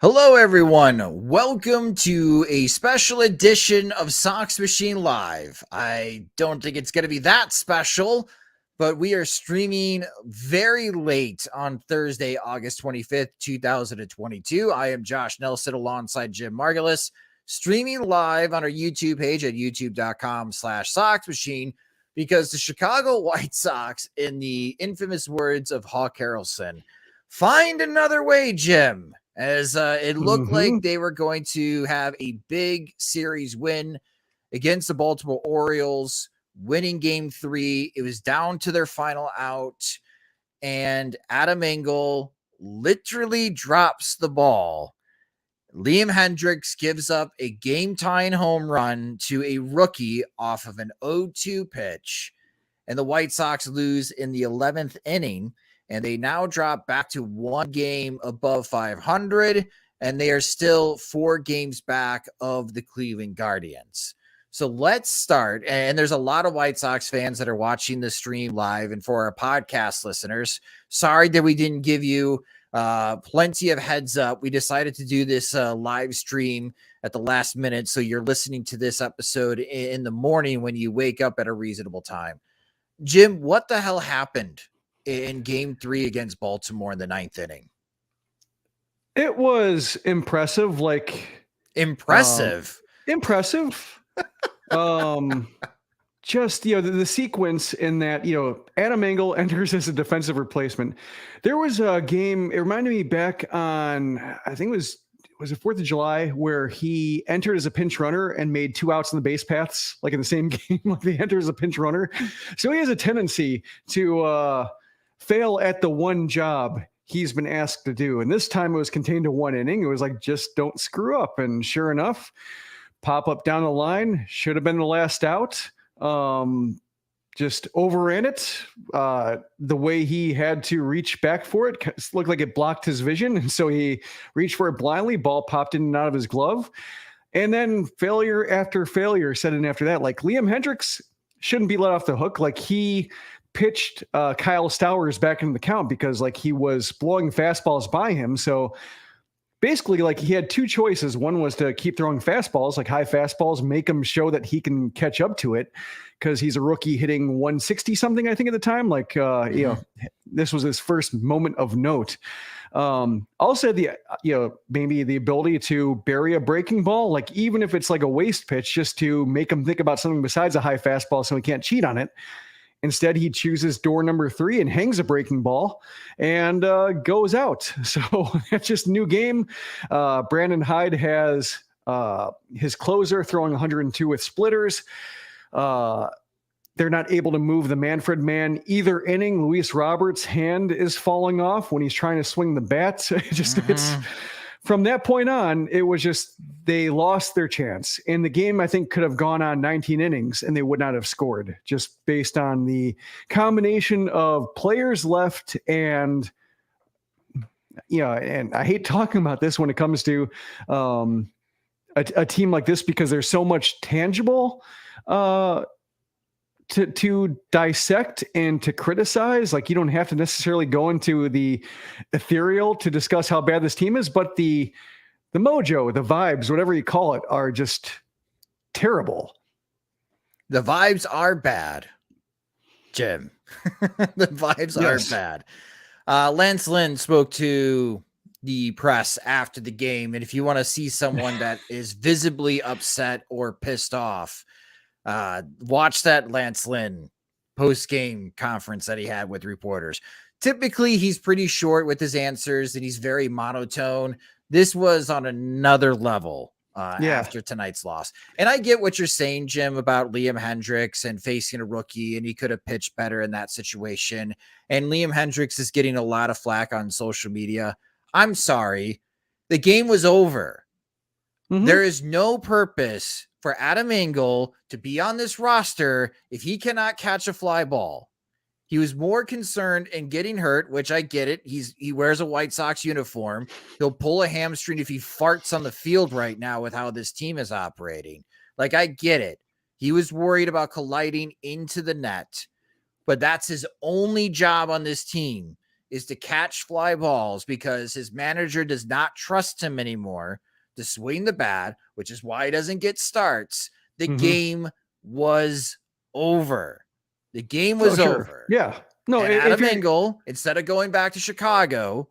Hello, everyone. Welcome to a special edition of Sox Machine Live. I don't think it's going to be that special, but we are streaming very late on Thursday, August 25th, 2022. I am Josh Nelson alongside Jim Margulis, streaming live on our YouTube page at youtube.com/Sox Machine because the Chicago White Sox, in the infamous words of Hawk Harrelson, find another way, Jim. As it looked like they were going to have a big series win against the Baltimore Orioles, winning game 3. It was down to their final out, and Adam Engel literally drops the ball. Liam Hendriks gives up a game-tying home run to a rookie off of an 0-2 pitch, and the White Sox lose in the 11th inning. And they now drop back to one game above 500, and they are still 4 games back of the Cleveland Guardians. So let's start. And there's a lot of White Sox fans that are watching the stream live. And for our podcast listeners, sorry that we didn't give you plenty of heads up. We decided to do this live stream at the last minute, so you're listening to this episode in the morning when you wake up at a reasonable time. Jim, what the hell happened in game 3 against Baltimore in the 9th inning? It was impressive. Impressive. Just, the sequence in that, Adam Engel enters as a defensive replacement. There was a game, it reminded me back on, I think it was the 4th of July, where he entered as a pinch runner and made 2 outs in the base paths, like in the same game, like he enters as a pinch runner. So he has a tendency to fail at the one job he's been asked to do. And this time it was contained to 1 inning. It was like, just don't screw up. And sure enough, pop up down the line, should have been the last out. Just overran it. The way he had to reach back for it looked like it blocked his vision. And so he reached for it blindly, ball popped in and out of his glove. And then failure after failure set in after that. Like, Liam Hendriks shouldn't be let off the hook. Like, he pitched Kyle Stowers back into the count because like he was blowing fastballs by him. So basically, like, he had 2 choices. One was to keep throwing fastballs, like high fastballs, make him show that he can catch up to it because he's a rookie hitting 160 something, I think, at the time. Like, this was his first moment of note. Also maybe the ability to bury a breaking ball, like even if it's like a waste pitch, just to make him think about something besides a high fastball so he can't cheat on it. Instead, he chooses door number 3 and hangs a breaking ball and goes out. So that's just a new game. Brandon Hyde has his closer throwing 102 with splitters. They're not able to move the Manfred man either inning. Luis Roberts' hand is falling off when he's trying to swing the bat. It's from that point on, it was just they lost their chance. And the game, I think, could have gone on 19 innings and they would not have scored, just based on the combination of players left and, and I hate talking about this when it comes to a team like this because there's so much tangible to dissect and to criticize. Like, you don't have to necessarily go into the ethereal to discuss how bad this team is, but the mojo, the vibes, whatever you call it, are just terrible. The vibes are bad, Jim. The vibes are bad. Lance Lynn spoke to the press after the game, and if you want to see someone that is visibly upset or pissed off, watch that Lance Lynn post-game conference that he had with reporters. Typically, he's pretty short with his answers and he's very monotone. This was on another level after tonight's loss. And I get what you're saying, Jim, about Liam Hendriks and facing a rookie, and he could have pitched better in that situation. And Liam Hendriks is getting a lot of flack on social media. I'm sorry. The game was over. There is no purpose for Adam Engel to be on this roster if he cannot catch a fly ball. He was more concerned in getting hurt, which I get it. He wears a White Sox uniform. He'll pull a hamstring if he farts on the field right now with how this team is operating. Like, I get it. He was worried about colliding into the net, but that's his only job on this team, is to catch fly balls because his manager does not trust him anymore to swing the bat, which is why he doesn't get starts, the game was over. The game was over. Yeah. No, and Adam Engel, instead of going back to Chicago,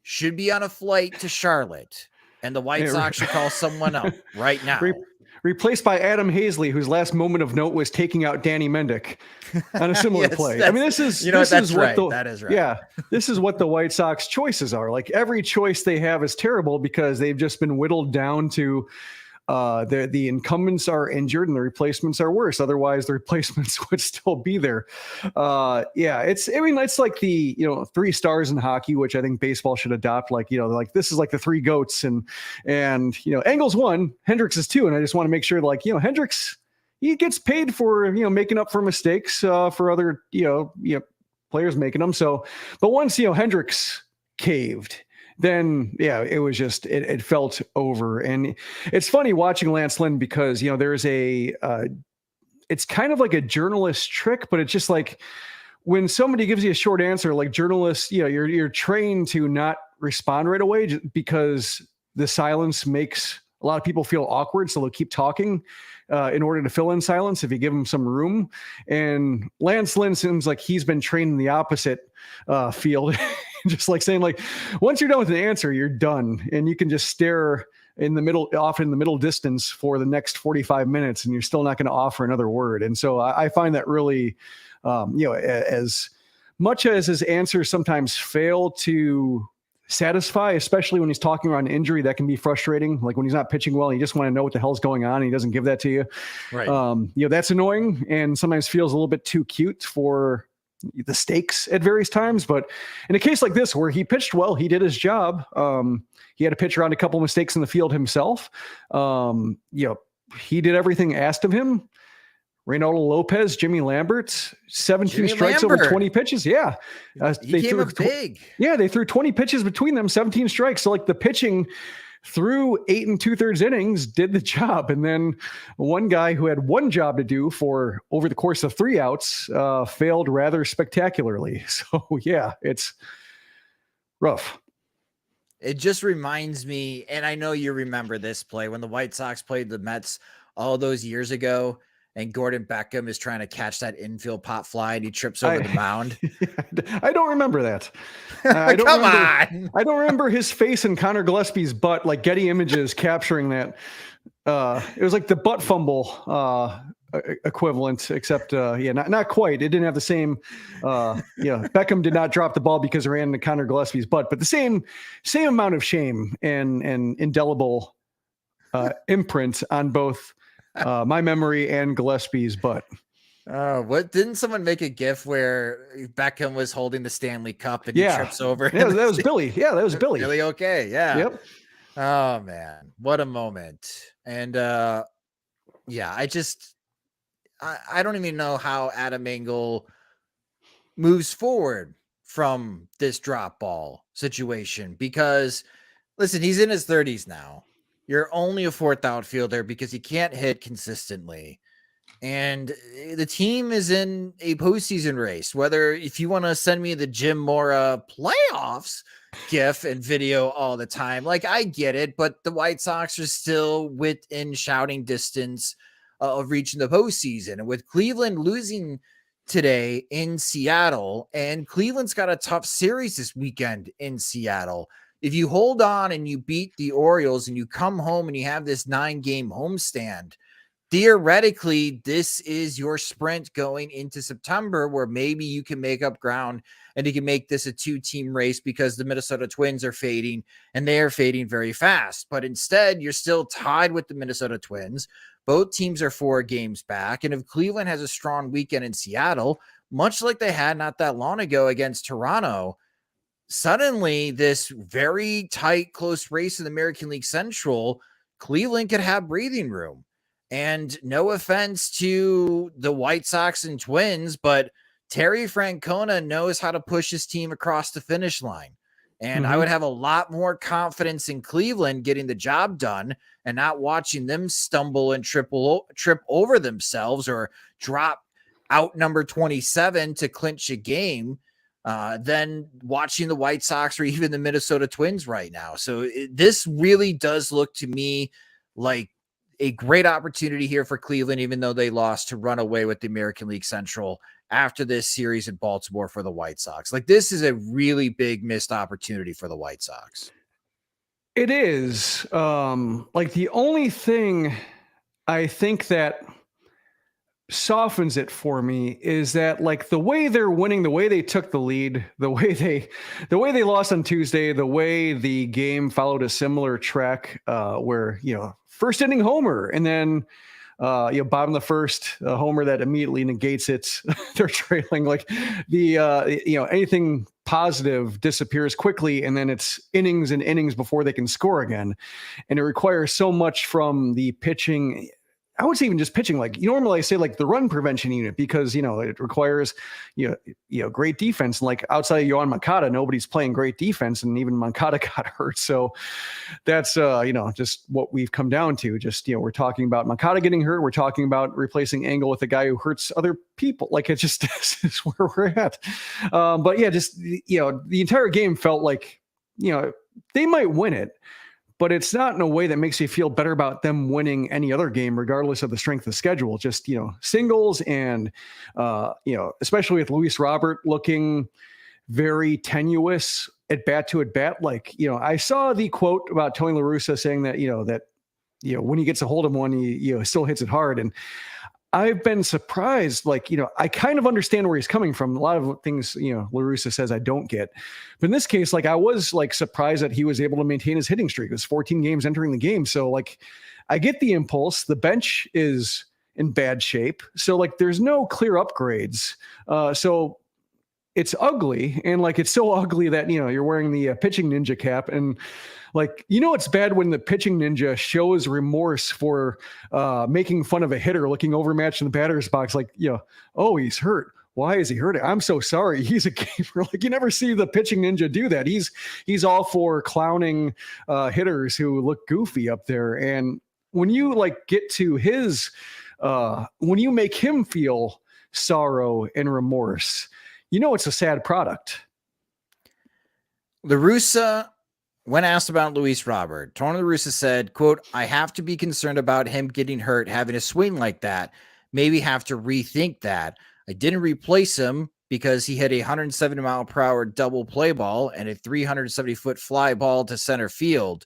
should be on a flight to Charlotte. And the White Sox should call someone up right now. Replaced by Adam Hazley, whose last moment of note was taking out Danny Mendick on a similar play. I mean, this is that is right. Yeah, this is what the White Sox choices are. Like every choice they have is terrible because they've just been whittled down to the incumbents are injured and the replacements are worse. Otherwise, the replacements would still be there. It's like the 3 stars in hockey, which I think baseball should adopt. Like this is like the 3 goats, and Engel's 1, Hendricks is 2, and I just want to make sure Hendricks, he gets paid for making up for mistakes for other players making them. So, but once Hendricks caved, then it was just, it felt over. And it's funny watching Lance Lynn because, there's it's kind of like a journalist trick, but it's just like when somebody gives you a short answer, like journalists, you're trained to not respond right away because the silence makes a lot of people feel awkward. So they'll keep talking in order to fill in silence if you give them some room. And Lance Lynn seems like he's been trained in the opposite field. Just like saying, once you're done with an answer, you're done. And you can just stare in the middle distance for the next 45 minutes, and you're still not going to offer another word. And so I find that really, as much as his answers sometimes fail to satisfy, especially when he's talking around injury, that can be frustrating. Like when he's not pitching well, you just want to know what the hell's going on, and he doesn't give that to you. Right. That's annoying and sometimes feels a little bit too cute for the stakes at various times. But in a case like this where he pitched well, he did his job. He had to pitch around a couple mistakes in the field himself. He did everything asked of him. Reynaldo Lopez, Jimmy Lambert, 17 strikes over 20 pitches. Yeah. He came up big. They threw 20 pitches between them, 17 strikes. So the pitching through 8 2/3 innings did the job. And then one guy who had one job to do for over the course of 3 outs failed rather spectacularly. So it's rough. It just reminds me, and I know you remember this play when the White Sox played the Mets all those years ago, and Gordon Beckham is trying to catch that infield pop fly and he trips over the mound. I don't remember that. I don't remember his face and Connor Gillespie's butt, like Getty Images capturing that. It was like the butt fumble equivalent, except not quite. It didn't have the same. Beckham did not drop the ball because it ran into Connor Gillespie's butt, but the same amount of shame and indelible imprint on both my memory and Gillespie's butt. What didn't someone make a GIF where Beckham was holding the Stanley Cup and he trips over? Yeah, that was Billy. Yeah, that was Billy. Really okay. Yeah. Yep. Oh man, what a moment. And I don't even know how Adam Engel moves forward from this drop ball situation because listen, he's in his 30s now. You're only a 4th outfielder because he can't hit consistently. And the team is in a postseason race. Whether if you want to send me the Jim Mora playoffs GIF and video all the time, I get it, but the White Sox are still within shouting distance of reaching the postseason. And with Cleveland losing today in Seattle, and Cleveland's got a tough series this weekend in Seattle. If you hold on and you beat the Orioles and you come home and you have this 9-game homestand, theoretically, this is your sprint going into September where maybe you can make up ground and you can make this a 2-team race because the Minnesota Twins are fading and they are fading very fast. But instead, you're still tied with the Minnesota Twins. Both teams are 4 games back. And if Cleveland has a strong weekend in Seattle, much like they had not that long ago against Toronto, suddenly this very tight, close race in the American League Central, Cleveland could have breathing room. And no offense to the White Sox and Twins, but Terry Francona knows how to push his team across the finish line. And I would have a lot more confidence in Cleveland getting the job done and not watching them stumble and trip over themselves or drop out number 27 to clinch a game than watching the White Sox or even the Minnesota Twins right now. So this really does look to me like a great opportunity here for Cleveland, even though they lost, to run away with the American League Central after this series in Baltimore for the White Sox. Like, this is a really big missed opportunity for the White Sox. It is. Like, the only thing I think that softens it for me is that, like, the way they're winning, the way they took the lead, the way they lost on Tuesday, the way the game followed a similar track, where, first inning homer, and then bottom of the first, a homer that immediately negates it. They're trailing. Like, anything positive disappears quickly, and then it's innings and innings before they can score again. And it requires so much from the pitching. I would say even just pitching. Like, normally I say, like, the run prevention unit, because it requires great defense. And, like, outside of Yoan Moncada, nobody's playing great defense, and even Moncada got hurt. So that's just what we've come down to. Just we're talking about Moncada getting hurt. We're talking about replacing Engel with a guy who hurts other people. Like, it just this is where we're at. But yeah, just the entire game felt like they might win it, but it's not in a way that makes you feel better about them winning any other game, regardless of the strength of schedule. Just, singles, and, especially with Luis Robert looking very tenuous at bat to at bat. Like, I saw the quote about Tony La Russa saying that, when he gets a hold of one, he still hits it hard. And I've been surprised. Like, I kind of understand where he's coming from. A lot of things, La Russa says I don't get. But in this case, like, I was, like, surprised that he was able to maintain his hitting streak. It was 14 games entering the game. So, like, I get the impulse. The bench is in bad shape. So, like, there's no clear upgrades. So it's ugly. And, like, it's so ugly that, you're wearing the pitching ninja cap. And, like, it's bad when the pitching ninja shows remorse for making fun of a hitter looking overmatched in the batter's box. Like, oh, he's hurt. Why is he hurting? I'm so sorry. He's a gamer. Like, you never see the pitching ninja do that. He's all for clowning hitters who look goofy up there. And when you, like, get to his, when you make him feel sorrow and remorse, it's a sad product. La Russa, when asked about Luis Robert, Tony La Russa said, quote, "I have to be concerned about him getting hurt, having a swing like that. Maybe have to rethink that. I didn't replace him because he had a 170-mile-per-hour double play ball and a 370-foot fly ball to center field.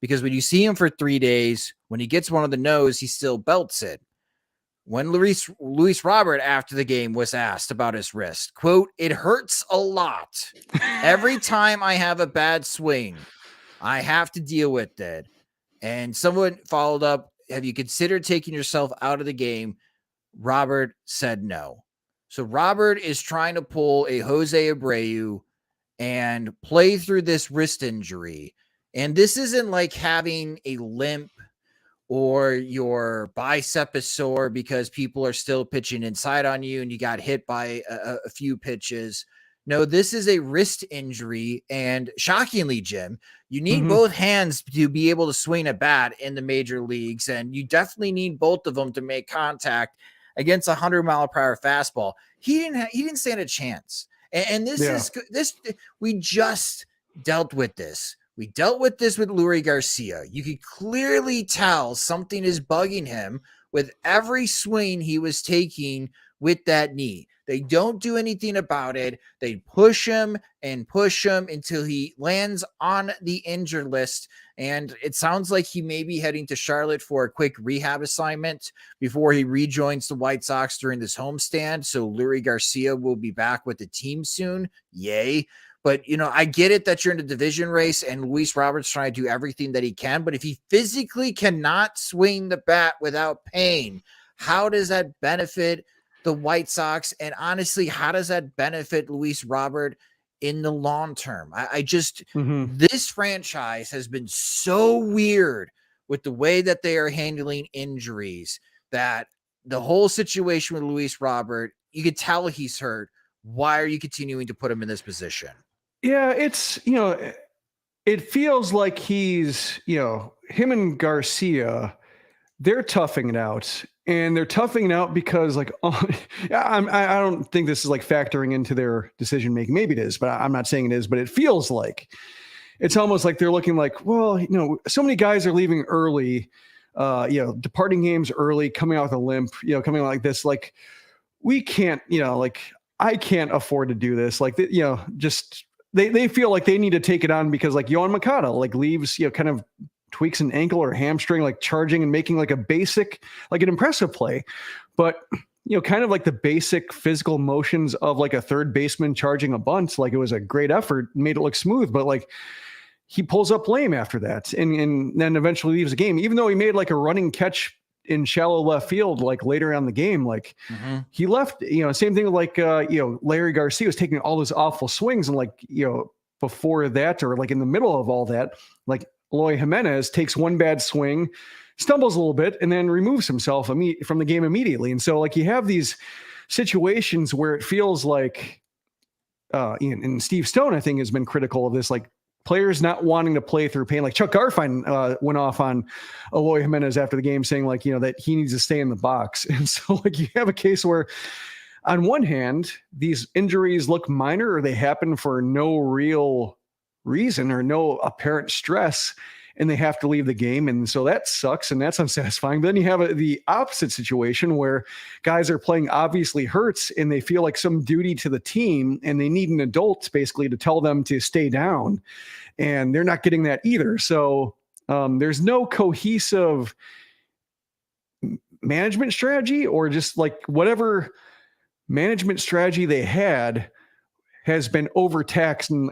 Because when you see him for 3 days, when he gets one on the nose, he still belts it." When Luis Robert, after the game, was asked about his wrist, quote, "It hurts a lot. Every time I have a bad swing, I have to deal with it." And someone followed up, "Have you considered taking yourself out of the game?" Robert said no. So Robert is trying to pull a Jose Abreu and play through this wrist injury. And this isn't like having a limp or your bicep is sore because people are still pitching inside on you and you got hit by a few pitches. No, this is a wrist injury. And shockingly, Jim, you need both hands to be able to swing a bat in the major leagues. And you definitely need both of them to make contact against a 100-mile-per-hour fastball. He didn't stand a chance. And we just dealt with this. We dealt with this with Leury Garcia. You could clearly tell something is bugging him with every swing he was taking with that knee. They don't do anything about it. They push him until he lands on the injured list. And it sounds like he may be heading to Charlotte for a quick rehab assignment before he rejoins the White Sox during this homestand. So Leury Garcia will be back with the team soon. Yay. But, I get it that you're in a division race and Luis Roberts trying to do everything that he can. But if he physically cannot swing the bat without pain, how does that benefit the White Sox? And honestly, how does that benefit Luis Robert in the long term? This franchise has been so weird with the way that they are handling injuries, that the whole situation with Luis Robert, you could tell he's hurt. Why are you continuing to put him in this position? Yeah, it's, it feels like he's, him and Garcia, they're toughing it out. and they're toughing out because like, I don't think this is like factoring into their decision making. Maybe it is, but I'm not saying it is, but it feels like it's almost like they're looking like, well, so many guys are leaving early, departing games early, coming out with a limp, coming out like this, like we can't, like I can't afford to do this. Like, just they feel like they need to take it on because like Yohan Moncada like leaves, kind of tweaks an ankle or hamstring, like charging and making like a basic, like an impressive play. But, kind of like the basic physical motions of like a third baseman charging a bunt, like it was a great effort, made it look smooth, but like he pulls up lame after that and then eventually leaves the game, even though he made like a running catch in shallow left field, like later on the game, like he left, same thing with like, Larry Garcia was taking all those awful swings. And like, before that, or like in the middle of all that, like Eloy Jimenez takes one bad swing, stumbles a little bit, and then removes himself from the game immediately. And so like you have these situations where it feels like, and Steve Stone, I think, has been critical of this, like players not wanting to play through pain. Like Chuck Garfien went off on Eloy Jimenez after the game saying like, that he needs to stay in the box. And so like you have a case where on one hand, these injuries look minor or they happen for no real reason or no apparent stress, and they have to leave the game. And so that sucks and that's unsatisfying. But then you have the opposite situation where guys are playing obviously hurts and they feel like some duty to the team and they need an adult basically to tell them to stay down, and they're not getting that either. So there's no cohesive management strategy, or just like whatever management strategy they had has been overtaxed. And,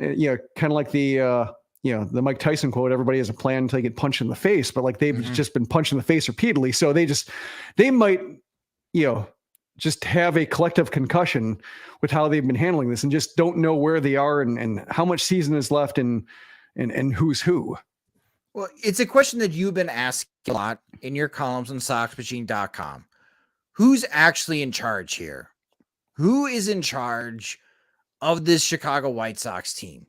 kind of like the Mike Tyson quote, everybody has a plan until they get punched in the face, but like they've just been punched in the face repeatedly. So they might, just have a collective concussion with how they've been handling this and just don't know where they are and how much season is left and who's who. Well, it's a question that you've been asking a lot in your columns on SoxMachine.com. Who's actually in charge here? Who is in charge of this Chicago White Sox team?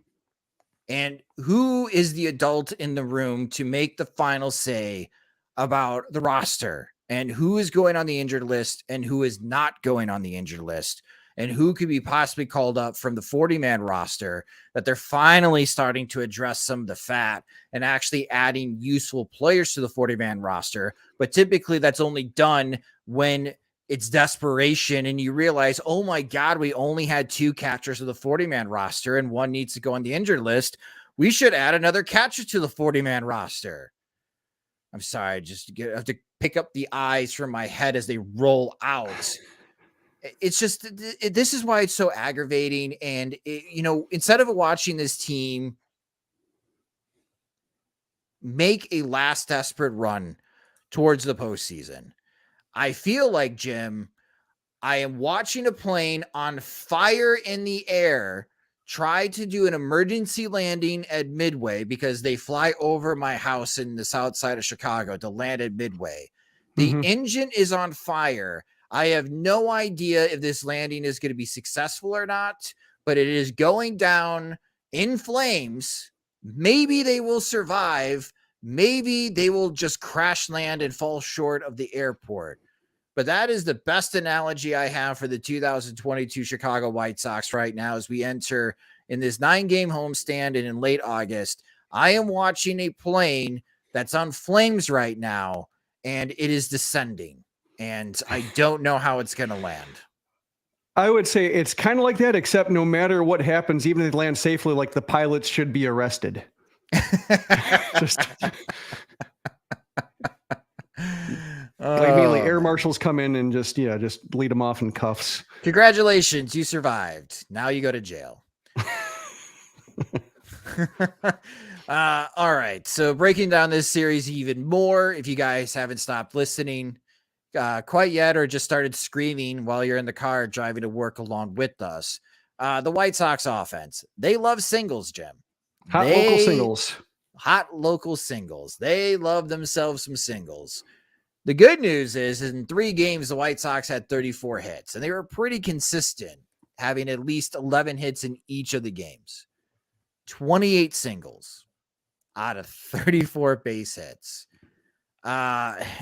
And who is the adult in the room to make the final say about the roster and who is going on the injured list and who is not going on the injured list and who could be possibly called up from the 40-man roster, that they're finally starting to address some of the fat and actually adding useful players to the 40-man roster. But typically that's only done when it's desperation and you realize, oh my God, we only had 2 catchers of the 40-man roster and one needs to go on the injured list. We should add another catcher to the 40-man roster. I'm sorry, I have to pick up the eyes from my head as they roll out. It's just, this is why it's so aggravating. And, instead of watching this team make a last desperate run towards the postseason, I feel like, Jim, I am watching a plane on fire in the air try to do an emergency landing at Midway because they fly over my house in the south side of Chicago to land at Midway. The engine is on fire. I have no idea if this landing is going to be successful or not, but it is going down in flames. Maybe they will survive. Maybe they will just crash land and fall short of the airport. But that is the best analogy I have for the 2022 Chicago White Sox right now as we enter in this 9-game homestand and in late August. I am watching a plane that's on flames right now, and it is descending. And I don't know how it's going to land. I would say it's kind of like that, except no matter what happens, even if they land safely, like the pilots should be arrested. Like immediately air marshals come in and just lead them off in cuffs. Congratulations, you survived. Now you go to jail. All right. So breaking down this series even more, if you guys haven't stopped listening quite yet or just started screaming while you're in the car driving to work along with us, the White Sox offense, they love singles, Jim. Hot local singles. They love themselves some singles. The good news is in 3 games, the White Sox had 34 hits, and they were pretty consistent, having at least 11 hits in each of the games. 28 singles out of 34 base hits.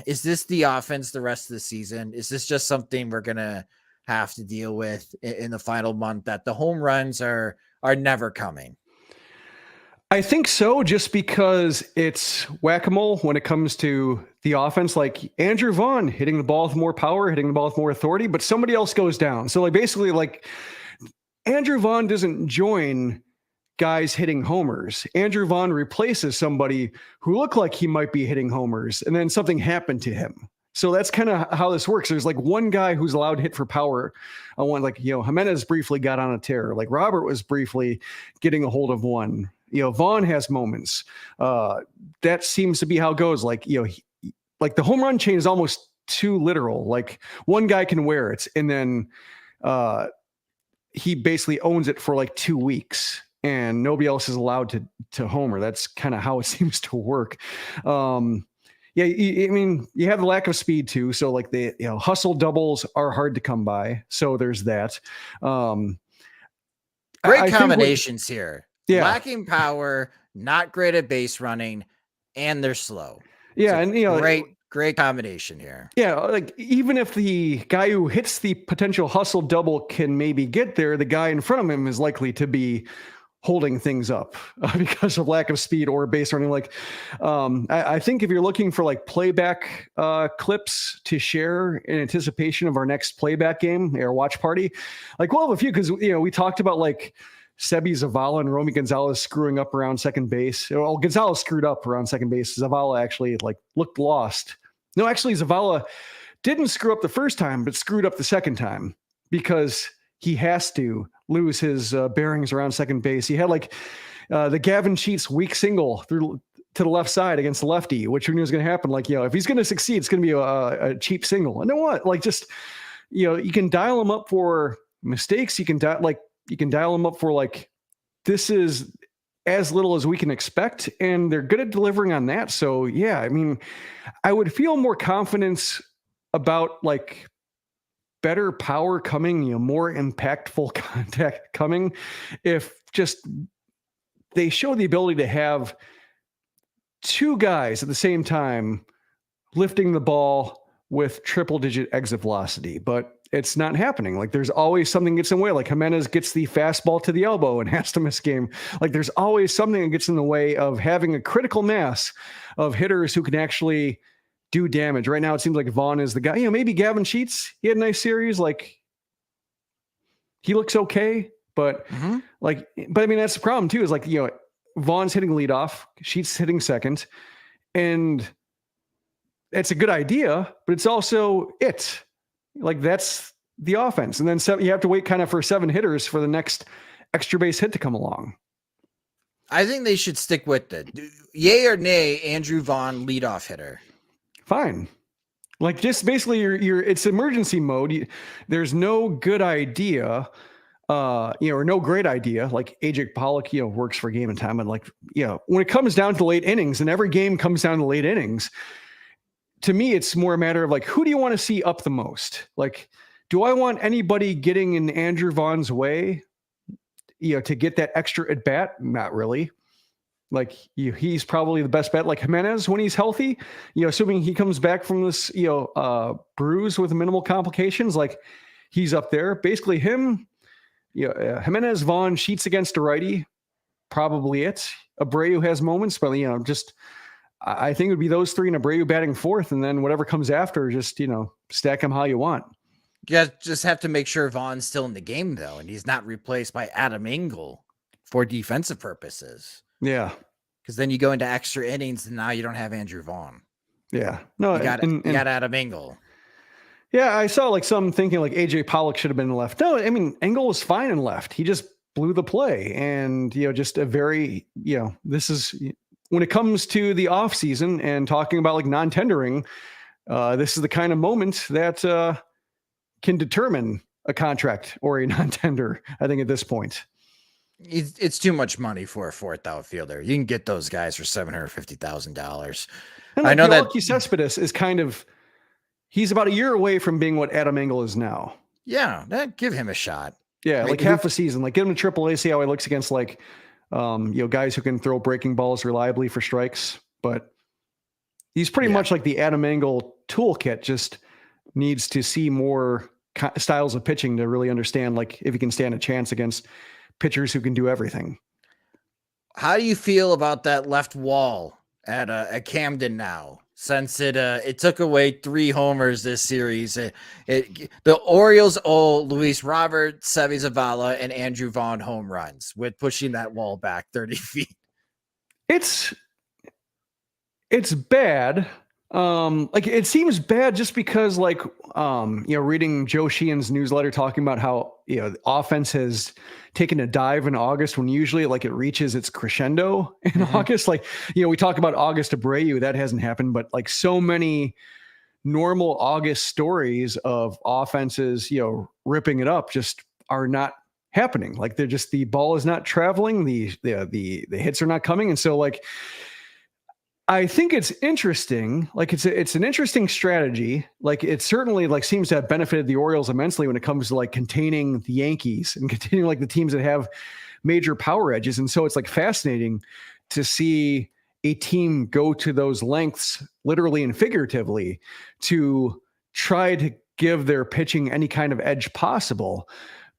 Is this the offense the rest of the season? Is this just something we're gonna have to deal with in the final month, that the home runs are never coming? I think so, just because it's whack-a-mole when it comes to the offense. Like Andrew Vaughn hitting the ball with more power, hitting the ball with more authority, but somebody else goes down. So like basically like Andrew Vaughn doesn't join guys hitting homers. Andrew Vaughn replaces somebody who looked like he might be hitting homers, and then something happened to him. So that's kind of how this works. There's like one guy who's allowed to hit for power. I want, like, Jimenez briefly got on a tear. Like Robert was briefly getting a hold of one. Vaughn has moments. That seems to be how it goes. Like, like the home run chain is almost too literal. Like one guy can wear it, and then he basically owns it for like 2 weeks, and nobody else is allowed to homer. That's kind of how it seems to work. Yeah, I mean, you have the lack of speed too. So like the hustle doubles are hard to come by. So there's that. Great combinations here. Yeah. Lacking power, not great at base running, and they're slow. Yeah, and great combination here. Yeah, like even if the guy who hits the potential hustle double can maybe get there, the guy in front of him is likely to be holding things up because of lack of speed or base running. Like, I think if you're looking for like playback clips to share in anticipation of our next playback game or watch party, like we'll have a few, because we talked about like Sebi Zavala and Romy Gonzalez screwing up around second base. Well, Gonzalez screwed up around second base. Zavala actually like looked lost. No, actually Zavala didn't screw up the first time, but screwed up the second time because he has to lose his bearings around second base. He had like the Gavin Sheets weak single through to the left side against the lefty, which we knew was going to happen. Like, if he's going to succeed, it's going to be a cheap single. And then what? Like, just, you can dial him up for mistakes. You can dial him up for like, this is as little as we can expect. And they're good at delivering on that. So yeah, I mean, I would feel more confidence about like better power coming, more impactful contact coming, if just they show the ability to have two guys at the same time lifting the ball with triple digit exit velocity. But it's not happening. Like there's always something gets in the way. Like Jimenez gets the fastball to the elbow and has to miss game. Like there's always something that gets in the way of having a critical mass of hitters who can actually do damage. Right now, it seems like Vaughn is the guy. Maybe Gavin Sheets, he had a nice series. Like he looks okay, but but I mean, that's the problem too, is like, Vaughn's hitting leadoff, Sheets hitting second, and it's a good idea, but it's also like that's the offense. And then you have to wait kind of for 7 hitters for the next extra base hit to come along. I think they should stick with it. Yay or nay, Andrew Vaughn leadoff hitter. Fine. Like just basically it's emergency mode. There's no good idea, or no great idea. Like AJ Pollock, works for Game and Time. And like, when it comes down to the late innings, and every game comes down to late innings, to me, it's more a matter of like, who do you want to see up the most? Like, do I want anybody getting in Andrew Vaughn's way, to get that extra at bat? Not really. Like he's probably the best bet. Like Jimenez, when he's healthy, assuming he comes back from this, bruise with minimal complications, like he's up there. Basically him, Jimenez, Vaughn, Sheets against a righty, probably it. Abreu has moments, but I think it would be those 3 and Abreu batting 4th, and then whatever comes after, just, stack them how you want. You just have to make sure Vaughn's still in the game, though, and he's not replaced by Adam Engel for defensive purposes. Yeah. Because then you go into extra innings, and now you don't have Andrew Vaughn. Yeah. No, you got Adam Engel. Yeah, I saw like some thinking like AJ Pollock should have been left. No, I mean, Engel was fine in left. He just blew the play. And, just a very, this is... When it comes to the off season and talking about like non-tendering, this is the kind of moment that can determine a contract or a non-tender. I think at this point, it's too much money for a 4th outfielder. You can get those guys for $750,000. I know that Cespedes is he's about a year away from being what Adam Engel is now. Yeah, give him a shot. Yeah, like half a season. Like get him to AAA, see how he looks against like. Guys who can throw breaking balls reliably for strikes, but He's pretty Yeah. much like the Adam Engel toolkit, just needs to see more styles of pitching to really understand like if he can stand a chance against pitchers who can do everything. How do you feel about that left wall at Camden now? Since it took away 3 homers this series, the Orioles owe Luis Robert, Seby Zavala, and Andrew Vaughn home runs with pushing that wall back 30 feet. It's bad. Like it seems bad just because like, reading Joe Sheehan's newsletter talking about how, the offense has taken a dive in August when usually like it reaches its crescendo in August. Like, we talk about August Abreu, that hasn't happened, but like so many normal August stories of offenses, ripping it up just are not happening. Like they're just, the ball is not traveling. The hits are not coming. And so like, I think it's interesting. Like it's an interesting strategy. Like it certainly like seems to have benefited the Orioles immensely when it comes to like containing the Yankees and containing like the teams that have major power edges. And so it's like fascinating to see a team go to those lengths, literally and figuratively, to try to give their pitching any kind of edge possible.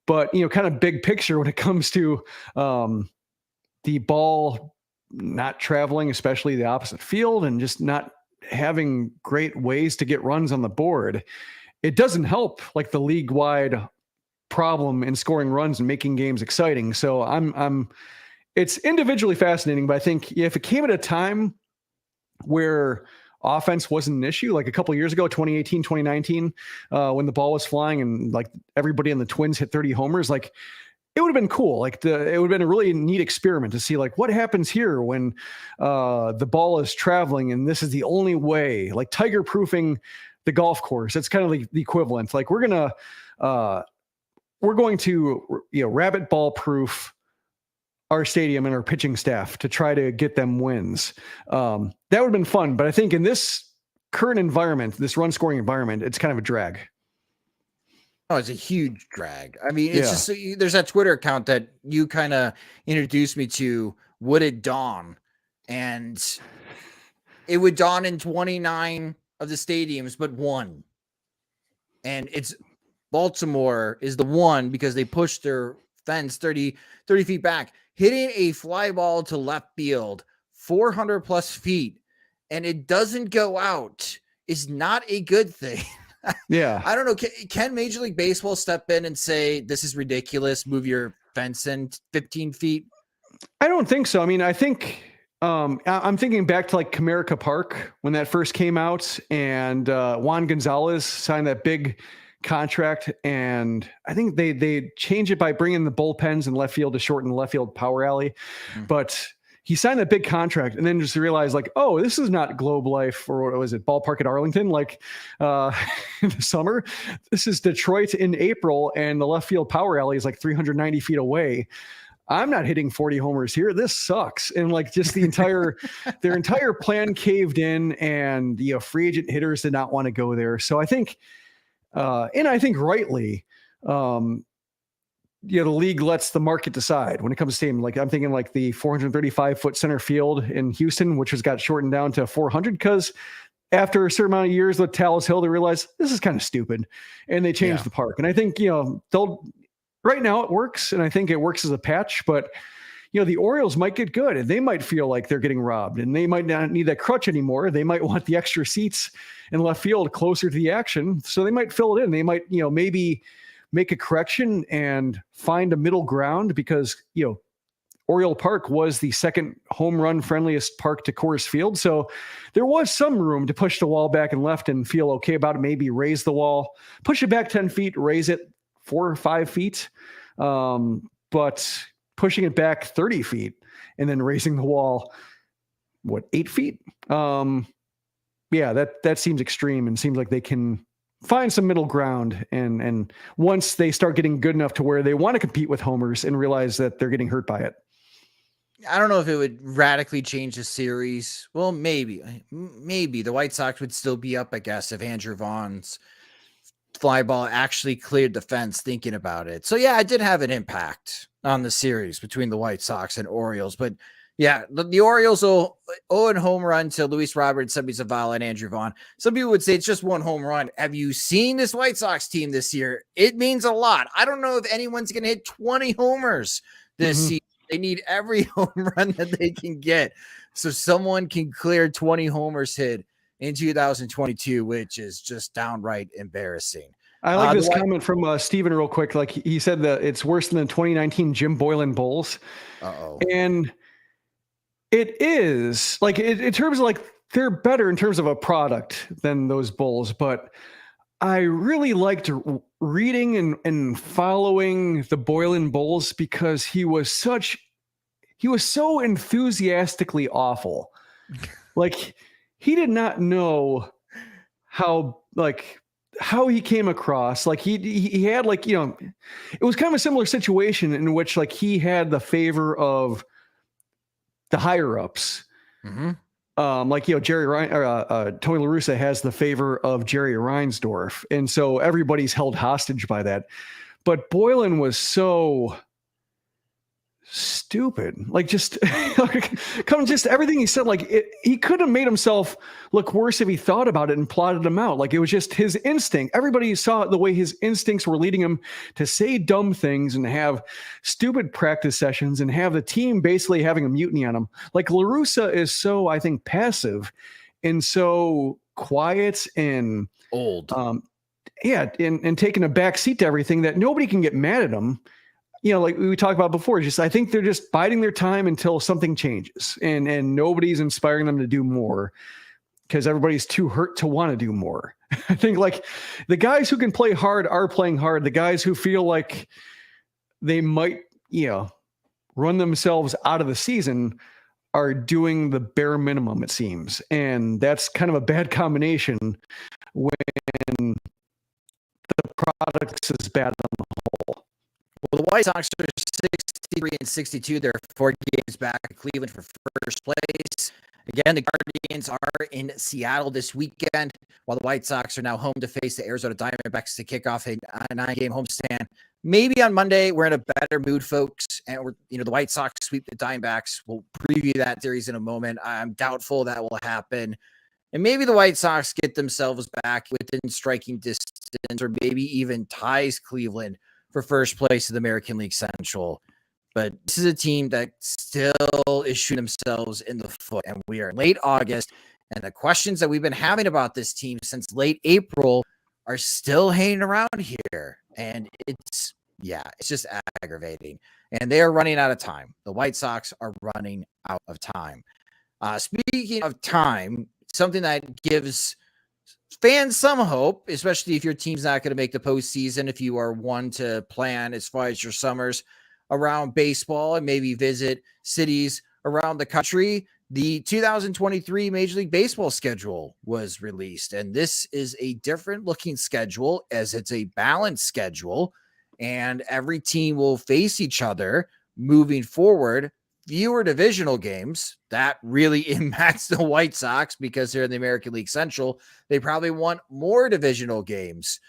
But, kind of big picture when it comes to the ball not traveling, especially the opposite field, and just not having great ways to get runs on the board, it doesn't help like the league-wide problem in scoring runs and making games exciting. So it's individually fascinating, but I think if it came at a time where offense wasn't an issue, like a couple of years ago, 2018, 2019, when the ball was flying and like everybody in the Twins hit 30 homers, like it would have been cool. Like it would have been a really neat experiment to see like what happens here when the ball is traveling and this is the only way, like tiger proofing the golf course. It's kind of like the equivalent. Like we're going to, rabbit ball proof our stadium and our pitching staff to try to get them wins. That would have been fun. But I think in this current environment, this run scoring environment, it's kind of a drag. Oh, it's a huge drag. I mean, it's just there's that Twitter account that you kind of introduced me to, Would It Dawn? And it would dawn in 29 of the stadiums, but 1. And it's Baltimore is the one because they pushed their fence 30 feet back, hitting a fly ball to left field 400 plus feet, and it doesn't go out is not a good thing. Yeah. I don't know. Can Major League Baseball step in and say, this is ridiculous, move your fence in 15 feet? I don't think so. I mean, I think I'm thinking back to like Comerica Park when that first came out and Juan Gonzalez signed that big contract. And I think they changed it by bringing the bullpens in left field to shorten the left field power alley. But he signed that big contract and then just realized like, oh, this is not Globe Life or what was it, Ballpark at Arlington, like in the summer. This is Detroit in April and the left field power alley is like 390 feet away. I'm not hitting 40 homers here. This sucks. And like just their entire plan caved in and free agent hitters did not want to go there. So I think, and I think rightly, the league lets the market decide when it comes to stadium. Like I'm thinking like the 435-foot center field in Houston, which has got shortened down to 400 because after a certain amount of years with Talus Hill, they realized this is kind of stupid and they changed the park. And I think, right now it works. And I think it works as a patch, but the Orioles might get good and they might feel like they're getting robbed and they might not need that crutch anymore. They might want the extra seats in left field closer to the action. So they might fill it in. They might, maybe make a correction and find a middle ground because, Oriole Park was the second home run friendliest park to Coors Field. So there was some room to push the wall back and left and feel okay about it. Maybe raise the wall, push it back 10 feet, raise it 4 or 5 feet. But pushing it back 30 feet and then raising the wall, 8 feet? That seems extreme and seems like they can find some middle ground. And once they start getting good enough to where they want to compete with homers and realize that they're getting hurt by it. I don't know if it would radically change the series. Well, maybe the White Sox would still be up, I guess, if Andrew Vaughn's fly ball actually cleared the fence thinking about it. So yeah, it did have an impact on the series between the White Sox and Orioles, but Yeah, the Orioles owe a home run to Luis Robert, Seby Zavala, and Andrew Vaughn. Some people would say it's just one home run. Have you seen this White Sox team this year? It means a lot. I don't know if anyone's going to hit 20 homers this season. They need every home run that they can get so someone can clear 20 homers hit in 2022, which is just downright embarrassing. I like this comment from Steven real quick. Like he said that it's worse than the 2019 Jim Boylan Bulls. And it is like in terms of like they're better in terms of a product than those Bulls, but I really liked reading and following the Boylan Bulls because he was so enthusiastically awful. Like he did not know how he came across. Like he had like, you know, it was kind of a similar situation in which like he had the favor of the higher ups. Like, you know, Jerry Ryan or Tony La Russa has the favor of Jerry Reinsdorf. And so everybody's held hostage by that. But Boylan was so stupid. Like just everything he said, like he could have made himself look worse if he thought about it and plotted them out. Like it was just his instinct. Everybody saw the way his instincts were leading him to say dumb things and have stupid practice sessions and have the team basically having a mutiny on him. Like La Russa is so, I think, passive and so quiet and old. And taking a back seat to everything that nobody can get mad at him. You know, like we talked about before, I think they're just biding their time until something changes and nobody's inspiring them to do more because everybody's too hurt to want to do more. I think like the guys who can play hard are playing hard. The guys who feel like they might, you know, run themselves out of the season are doing the bare minimum, it seems. And that's kind of a bad combination when the product is bad on the whole. Well, the White Sox are 63 and 62. They're 4 games back at Cleveland for first place. Again, the Guardians are in Seattle this weekend, while the White Sox are now home to face the Arizona Diamondbacks to kick off a 9-game homestand. Maybe on Monday we're in a better mood, folks, and the White Sox sweep the Diamondbacks. We'll preview that series in a moment. I'm doubtful that will happen. And maybe the White Sox get themselves back within striking distance, or maybe even ties Cleveland for first place of the American League Central. But this is a team that still is shooting themselves in the foot. And we are in late August. And the questions that we've been having about this team since late April are still hanging around here. And it's just aggravating. And they are running out of time. The White Sox are running out of time. Speaking of time, something that gives fans some hope, especially if your team's not going to make the postseason, if you are one to plan as far as your summers around baseball and maybe visit cities around the country. The 2023 Major League Baseball schedule was released, and this is a different looking schedule as it's a balanced schedule, and every team will face each other moving forward. Fewer divisional games. That really impacts the White Sox because they're in the American League Central. They probably want more divisional games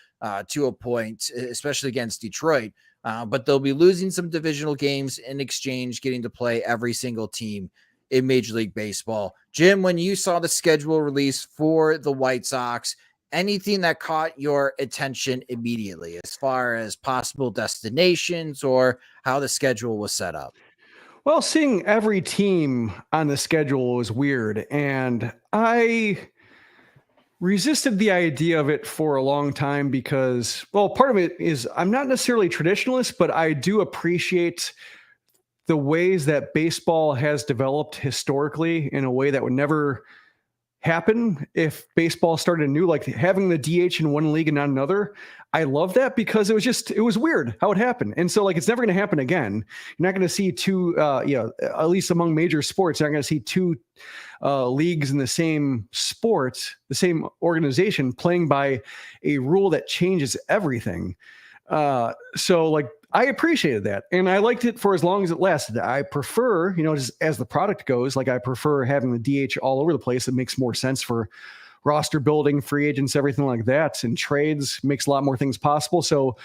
to a point, especially against Detroit. But they'll be losing some divisional games in exchange, getting to play every single team in Major League Baseball. Jim, when you saw the schedule release for the White Sox, anything that caught your attention immediately as far as possible destinations or how the schedule was set up? Well, seeing every team on the schedule was weird, and I resisted the idea of it for a long time because, well, part of it is I'm not necessarily traditionalist, but I do appreciate the ways that baseball has developed historically in a way that would never happen if baseball started anew, like having the DH in one league and not another. I love that because it was weird how it happened. And so like, it's never going to happen again. You're not going to see two, at least among major sports, you're not going to see two leagues in the same sport, the same organization playing by a rule that changes everything. So like, I appreciated that. And I liked it for as long as it lasted. I prefer, just as the product goes, like I prefer having the DH all over the place. It makes more sense for roster building, free agents, everything like that. And trades makes a lot more things possible. So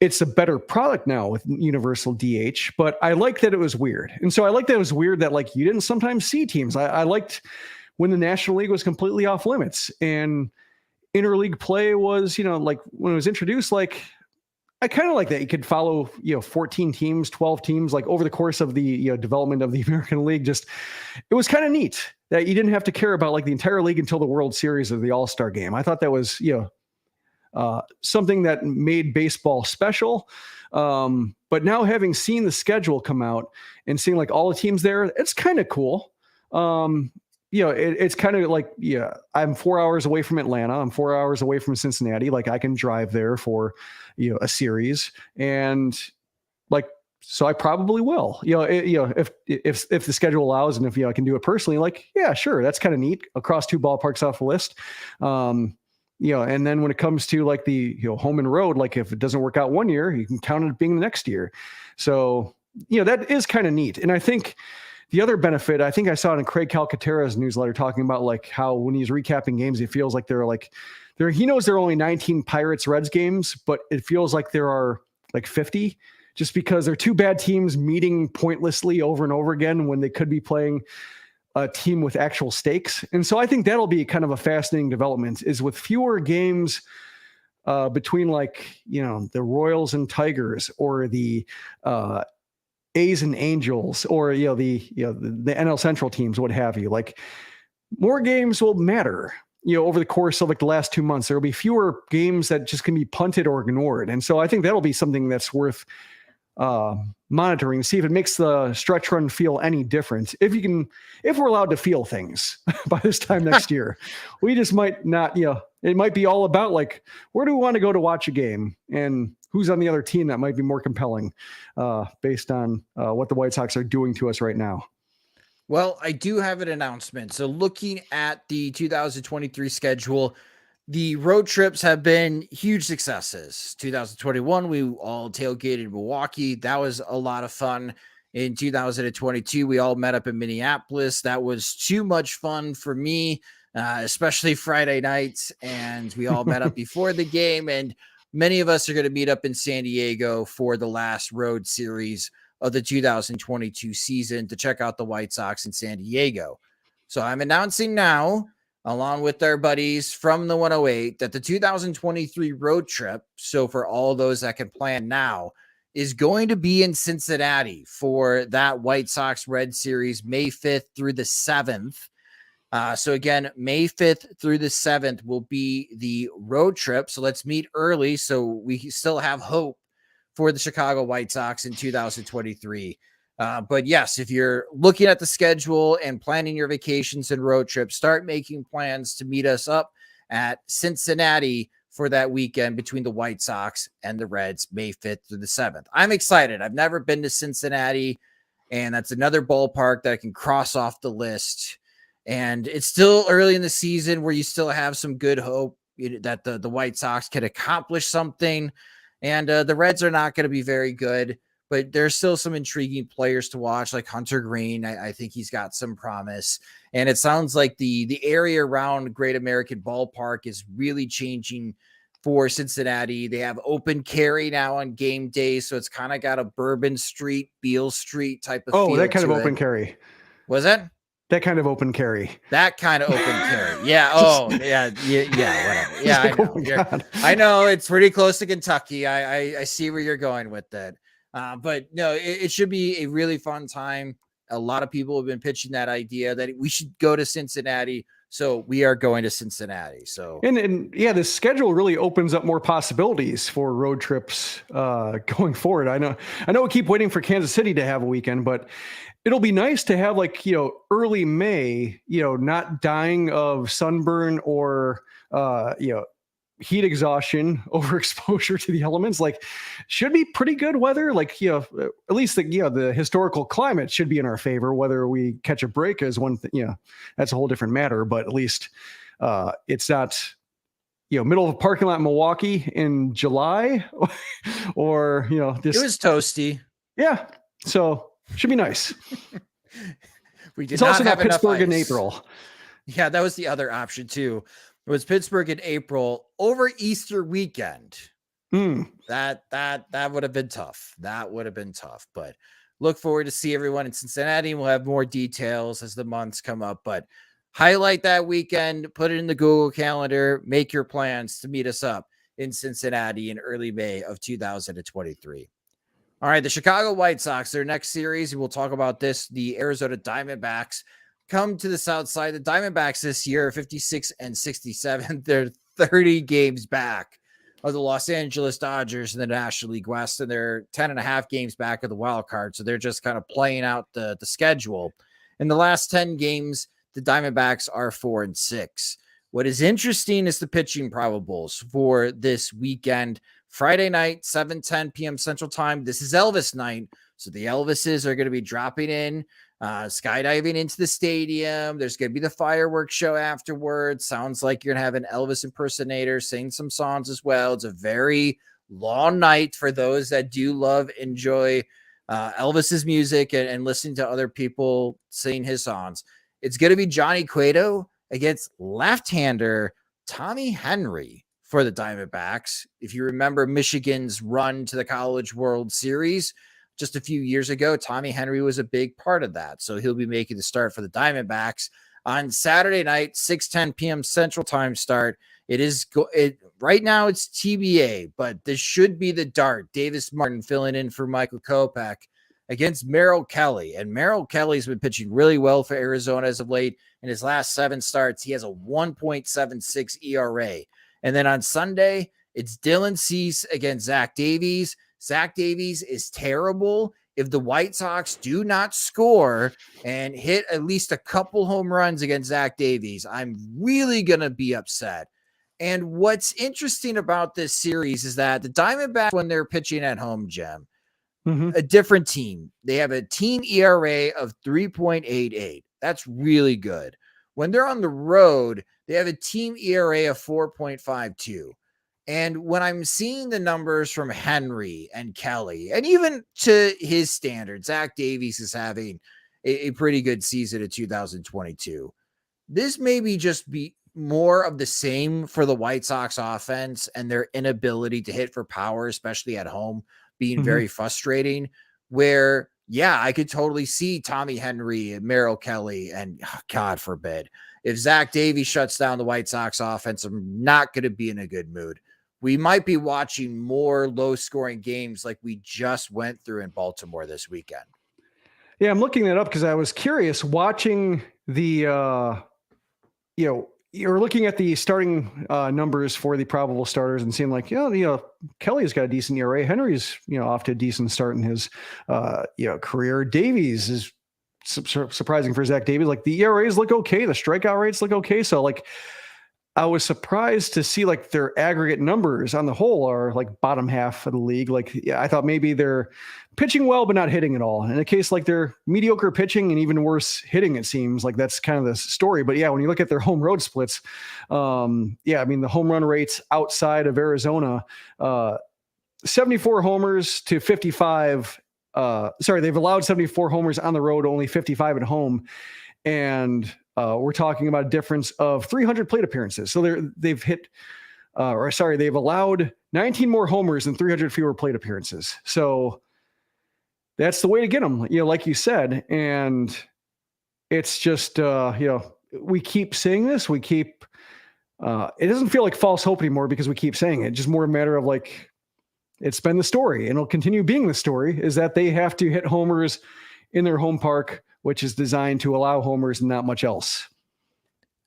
it's a better product now with universal DH, but I like that it was weird. And so I like that it was weird that like you didn't sometimes see teams. I liked when the National League was completely off limits and interleague play was, like when it was introduced, like I kind of like that you could follow, 14 teams, 12 teams, like over the course of the development of the American League. Just it was kind of neat that you didn't have to care about like the entire league until the World Series or the All-Star game. I thought that was, something that made baseball special. But now having seen the schedule come out and seeing like all the teams there, it's kind of cool. It's kind of like, I'm 4 hours away from Atlanta. I'm 4 hours away from Cincinnati. Like I can drive there for, a series and like, so I probably will, if the schedule allows and if, I can do it personally, like, yeah, sure. That's kind of neat across 2 ballparks off the list. And then when it comes to like the, home and road, like if it doesn't work out one year, you can count it being the next year. So, that is kind of neat. And I think the other benefit, I think I saw it in Craig Calcaterra's newsletter talking about like how when he's recapping games, it feels like he knows there are only 19 Pirates Reds games, but it feels like there are like 50 just because they're 2 bad teams meeting pointlessly over and over again when they could be playing a team with actual stakes. And so I think that'll be kind of a fascinating development is with fewer games between like, the Royals and Tigers or the A's and Angels or, the NL Central teams, what have you, like more games will matter, over the course of like the last 2 months. There'll be fewer games that just can be punted or ignored. And so I think that'll be something that's worth monitoring, see if it makes the stretch run feel any different. If we're allowed to feel things by this time next year, we just might not, it might be all about like, where do we want to go to watch a game and who's on the other team that might be more compelling based on what the White Sox are doing to us right now. Well, I do have an announcement. So looking at the 2023 schedule, the road trips have been huge successes. 2021, we all tailgated in Milwaukee. That was a lot of fun. In 2022, we all met up in Minneapolis. That was too much fun for me, especially Friday nights. And we all met up before the game. And many of us are going to meet up in San Diego for the last road series of the 2022 season to check out the White Sox in San Diego. So I'm announcing now, along with our buddies from the 108, that the 2023 road trip, so for all those that can plan now, is going to be in Cincinnati for that White Sox Red Series, May 5th through the 7th. So again, May 5th through the 7th will be the road trip. So let's meet early so we still have hope for the Chicago White Sox in 2023. But yes, if you're looking at the schedule and planning your vacations and road trips, start making plans to meet us up at Cincinnati for that weekend between the White Sox and the Reds, May 5th through the 7th. I'm excited. I've never been to Cincinnati, and that's another ballpark that I can cross off the list. And it's still early in the season where you still have some good hope that the White Sox can accomplish something. And the Reds are not going to be very good, but there's still some intriguing players to watch, like Hunter Green. I think he's got some promise. And it sounds like the area around Great American Ballpark is really changing for Cincinnati. They have open carry now on game day, so it's kind of got a Bourbon Street, Beale Street type of feel. Oh, that kind of to open it. carry. Was it? That kind of open carry. That kind of open carry. Yeah. Oh, yeah. Whatever. Yeah, I know. I know it's pretty close to Kentucky. I see where you're going with that. But no, it should be a really fun time. A lot of people have been pitching that idea that we should go to Cincinnati. So we are going to Cincinnati. So and yeah, the schedule really opens up more possibilities for road trips going forward. I know we keep waiting for Kansas City to have a weekend, but it'll be nice to have like, early May, not dying of sunburn or, heat exhaustion, overexposure to the elements. Like should be pretty good weather. Like, at least the historical climate should be in our favor. Whether we catch a break is one thing, that's a whole different matter, but at least it's not, middle of a parking lot in Milwaukee in July or, this. It was toasty. Yeah. So should be nice. It's also not Pittsburgh in April. Yeah, that was the other option too. It was Pittsburgh in April over Easter weekend. That would have been tough. That would have been tough. But look forward to see everyone in Cincinnati. We'll have more details as the months come up. But highlight that weekend, put it in the Google Calendar, make your plans to meet us up in Cincinnati in early May of 2023. All right, the Chicago White Sox, their next series, we'll talk about this. The Arizona Diamondbacks come to the south side. The Diamondbacks this year, 56 and 67. They're 30 games back of the Los Angeles Dodgers in the National League West, and they're 10 and a half games back of the wild card. So they're just kind of playing out the schedule. In the last 10 games, the Diamondbacks are 4-6. What is interesting is the pitching probables for this weekend. Friday night, 7:10 p.m. Central Time. This is Elvis night. So the Elvises are going to be dropping in, skydiving into the stadium. There's going to be the fireworks show afterwards. Sounds like you're going to have an Elvis impersonator sing some songs as well. It's a very long night for those that do enjoy Elvis's music and listen to other people sing his songs. It's going to be Johnny Cueto against left-hander Tommy Henry for the Diamondbacks. If you remember Michigan's run to the College World Series just a few years ago, Tommy Henry was a big part of that. So he'll be making the start for the Diamondbacks on Saturday night, 6:10 p.m. Central Time start. Right now it's TBA, but this should be the dart. Davis Martin filling in for Michael Kopech against Merrill Kelly. And Merrill Kelly's been pitching really well for Arizona as of late. In his last 7 starts, he has a 1.76 ERA. And then on Sunday, it's Dylan Cease against Zach Davies. Zach Davies is terrible. If the White Sox do not score and hit at least a couple home runs against Zach Davies, I'm really going to be upset. And what's interesting about this series is that the Diamondbacks, when they're pitching at home, Jim, a different team. They have a team ERA of 3.88. That's really good. When they're on the road, they have a team ERA of 4.52. And when I'm seeing the numbers from Henry and Kelly, and even to his standards, Zach Davies is having a pretty good season in 2022. This may be just be more of the same for the White Sox offense and their inability to hit for power, especially at home, being very frustrating, where, yeah, I could totally see Tommy Henry and Merrill Kelly, and God forbid, if Zach Davies shuts down the White Sox offense, I'm not going to be in a good mood. We might be watching more low-scoring games like we just went through in Baltimore this weekend. Yeah, I'm looking that up because I was curious watching the, you're looking at the starting numbers for the probable starters and seeing like, Kelly's got a decent ERA. Henry's, off to a decent start in his, career. Davies is surprising for Zach Davies. Like the ERAs look okay. The strikeout rates look okay. So like, I was surprised to see like their aggregate numbers on the whole are like bottom half of the league. Like, yeah, I thought maybe they're pitching well, but not hitting at all. In a case like they're mediocre pitching and even worse hitting, it seems like that's kind of the story. But yeah, when you look at their home road splits, the home run rates outside of Arizona, 74 homers to 55. They've allowed 74 homers on the road, only 55 at home. And we're talking about a difference of 300 plate appearances. So they've allowed 19 more homers and 300 fewer plate appearances. So that's the way to get them, like you said. And it's just, we keep saying this. We keep, it doesn't feel like false hope anymore because we keep saying it. Just more a matter of like, it's been the story and it'll continue being the story is that they have to hit homers in their home park, which is designed to allow homers and not much else.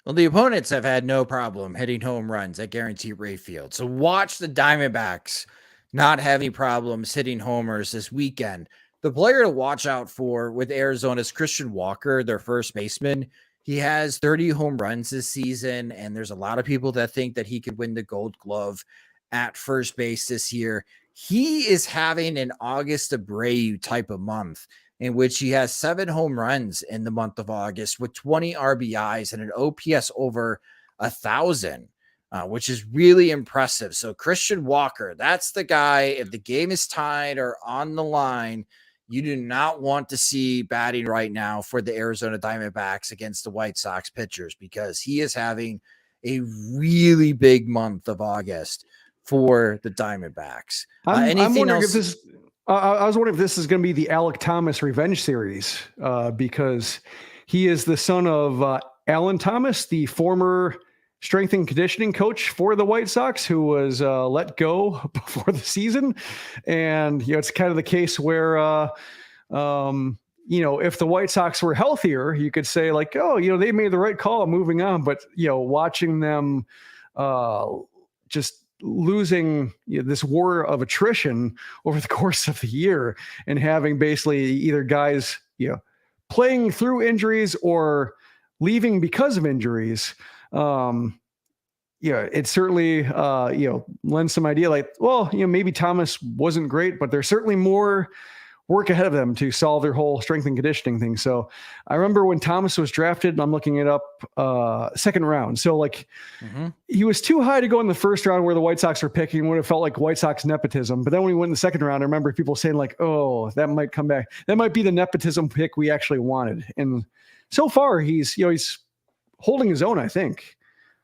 Well, the opponents have had no problem hitting home runs at Guaranteed Rate Field. So watch the Diamondbacks not have any problems hitting homers this weekend. The player to watch out for with Arizona's Christian Walker, their first baseman. He has 30 home runs this season, and there's a lot of people that think that he could win the Gold Glove at first base this year. He is having an August Abreu type of month, in which he has 7 home runs in the month of August with 20 RBIs and an OPS over 1,000, which is really impressive. So Christian Walker, that's the guy. If the game is tied or on the line, you do not want to see batting right now for the Arizona Diamondbacks against the White Sox pitchers because he is having a really big month of August for the Diamondbacks. I'm Anything wondering else? if this. I was wondering if this is going to be the Alec Thomas revenge series, because he is the son of Alan Thomas, the former strength and conditioning coach for the White Sox, who was let go before the season. And it's kind of the case where if the White Sox were healthier, you could say like, oh, they made the right call moving on. But watching them just losing this war of attrition over the course of the year, and having basically either guys playing through injuries or leaving because of injuries, it certainly lends some idea like, well, maybe Thomas wasn't great, but there's certainly more work ahead of them to solve their whole strength and conditioning thing. So I remember when Thomas was drafted, I'm looking it up, second round. So like he was too high to go in the first round where the White Sox were picking, would have felt like White Sox nepotism. But then when he went in the second round, I remember people saying like, oh, that might come back. That might be the nepotism pick we actually wanted. And so far he's holding his own, I think.